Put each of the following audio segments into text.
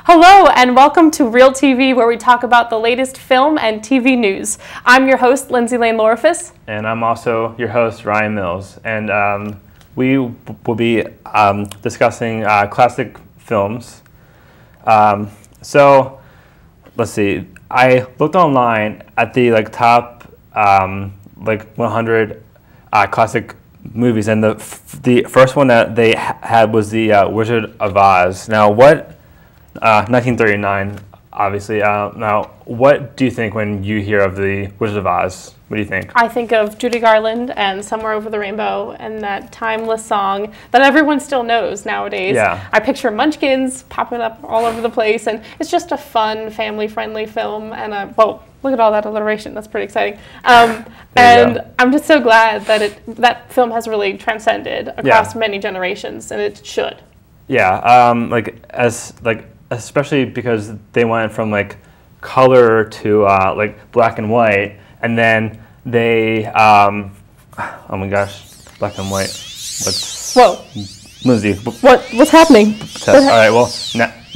Hello and welcome to Reeltv, where we talk about the latest film and TV news. I'm your host, Lindsey Lorifus. And I'm also your host, Ryan Mills. And we will be discussing classic films. So let's see. I looked online at the top 100 classic movies, and the first one that they had was the Wizard of Oz. Now, 1939, obviously. Now, what do you think when you hear of the Wizard of Oz? What do you think? I think of Judy Garland and Somewhere Over the Rainbow and that timeless song that everyone still knows nowadays. Yeah. I picture Munchkins popping up all over the place, and it's just a fun, family-friendly film. And well, look at all that alliteration. That's pretty exciting. And I'm just so glad that that film has really transcended across many generations, and it should. Yeah, especially because they went from color to black and white, and then they oh my gosh, black and white. Whoa, Lindsey, what's happening? All right, well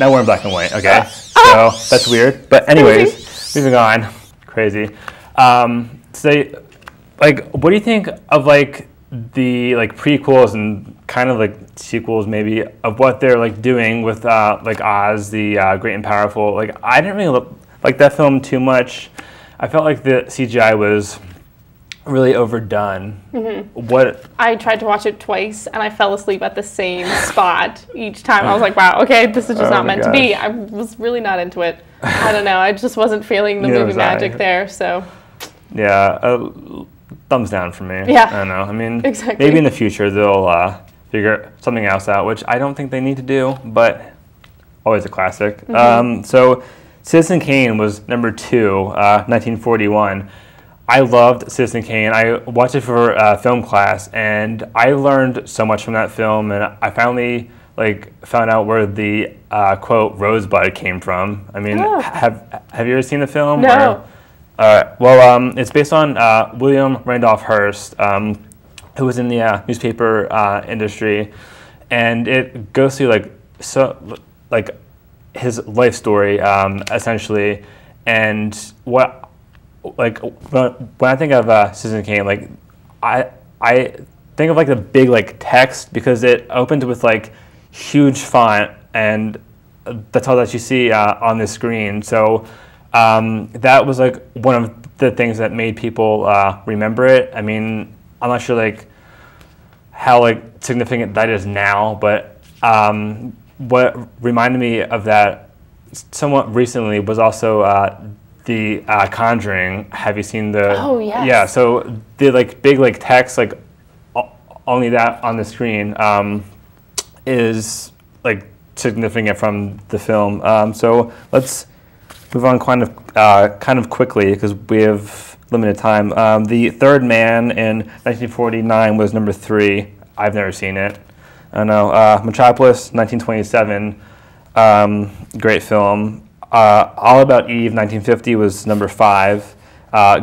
now we're in black and white. Okay, so that's weird. But anyways, moving on. Crazy. So what do you think of the prequels and kind of sequels maybe of what they're doing with Oz, the Great and Powerful? I didn't really like that film too much. I felt like the CGI was really overdone. Mm-hmm. I tried to watch it twice and I fell asleep at the same spot each time. I was like, wow, okay, this is just not meant to be. I was really not into it. I don't know. I just wasn't feeling the movie magic there. So yeah, thumbs down for me. Yeah, I don't know. I mean, exactly. Maybe in the future they'll figure something else out, which I don't think they need to do, but always a classic. Mm-hmm. So Citizen Kane was number 2, 1941. I loved Citizen Kane. I watched it for film class, and I learned so much from that film, and I finally found out where the quote "rosebud" came from. I mean, have you ever seen the film? No. Well, it's based on William Randolph Hearst, who was in the newspaper industry, and it goes through his life story essentially. And when I think of Citizen Kane, I think of the big text, because it opens with huge font, and that's all that you see on the screen. So that was one of the things that made people remember it. I mean, I'm not sure how significant that is now, but what reminded me of that somewhat recently was also the Conjuring. Have you seen the? Oh yes. Yeah. So the big text, only that on the screen is significant from the film. So let's move on kind of quickly, because we have limited time. The Third Man in 1949 was number 3. I've never seen it. I know. Metropolis, 1927, great film. All About Eve, 1950, was number 5.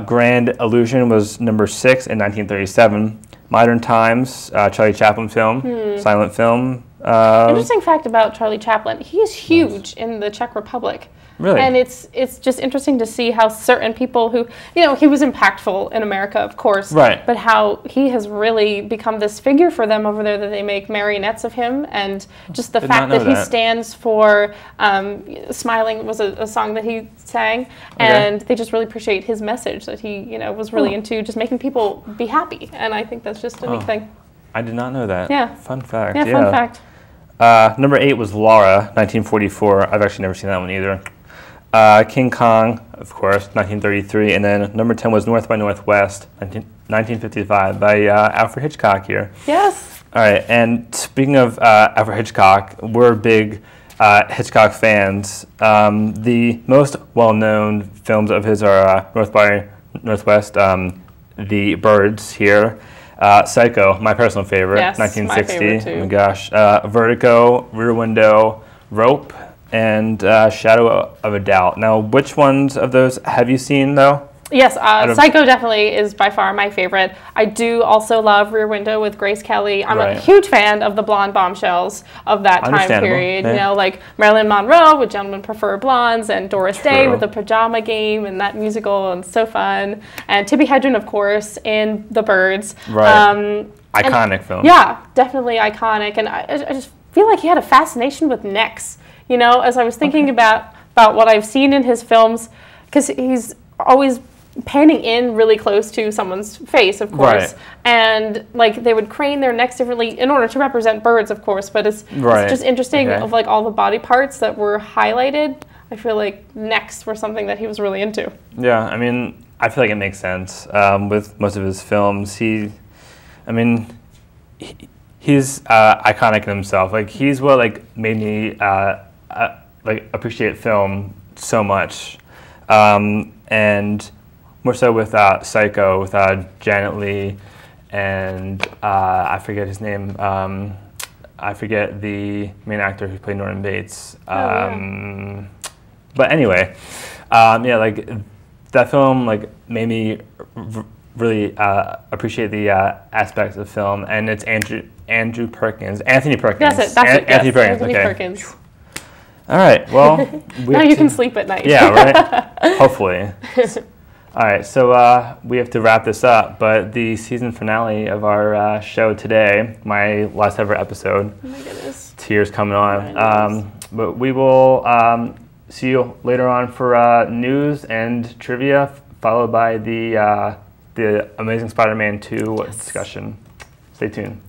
Grand Illusion was number 6 in 1937. Modern Times, Charlie Chaplin film, silent film. Interesting fact about Charlie Chaplin: he is huge in the Czech Republic. Really? And it's just interesting to see how certain people who, he was impactful in America, of course, right, but how he has really become this figure for them over there, that they make marionettes of him, and just the fact that he stands for Smiling was a song that he sang, and they just really appreciate his message, that he was really into just making people be happy, and I think that's just a neat thing. I did not know that. Yeah. Fun fact. Yeah, fun fact. Number 8 was Laura, 1944. I've actually never seen that one either. King Kong, of course, 1933, and then number 10 was North by Northwest, 1955, by Alfred Hitchcock here. Yes. All right, and speaking of Alfred Hitchcock, we're big Hitchcock fans. The most well-known films of his are North by Northwest, The Birds here, Psycho, my personal favorite, yes, 1960. my favorite too. Oh my gosh, Vertigo, Rear Window, Rope, and Shadow of a Doubt. Now, which ones of those have you seen, though? Yes, Psycho definitely is by far my favorite. I do also love Rear Window with Grace Kelly. I'm a huge fan of the blonde bombshells of that time period. Yeah. You know, like Marilyn Monroe with Gentlemen Prefer Blondes, and Doris Day with The Pajama Game, and that musical, and so fun. And Tippi Hedren, of course, in The Birds. Right. Iconic film. Yeah, definitely iconic. And I just feel like he had a fascination with necks. You know, as I was thinking about what I've seen in his films, because he's always panning in really close to someone's face, of course, and like they would crane their necks differently in order to represent birds, of course, but it's just interesting of like all the body parts that were highlighted. I feel like necks were something that he was really into. Yeah, I mean, I feel like it makes sense with most of his films. He's iconic in himself. Like he's what like made me like appreciate film so much, and more so with Psycho, with Janet Leigh, and I forget his name. I forget the main actor who played Norman Bates. But anyway, yeah, like that film like made me really appreciate the aspects of film, and it's Anthony Perkins. That's it. Anthony Perkins. Anthony Perkins. All right. Well, now you can sleep at night. Yeah. Right. Hopefully. All right, so we have to wrap this up, but the season finale of our show today, my last ever episode. Oh my goodness. Tears coming on. But we will see you later on for news and trivia, followed by the Amazing Spider-Man 2 discussion. Stay tuned.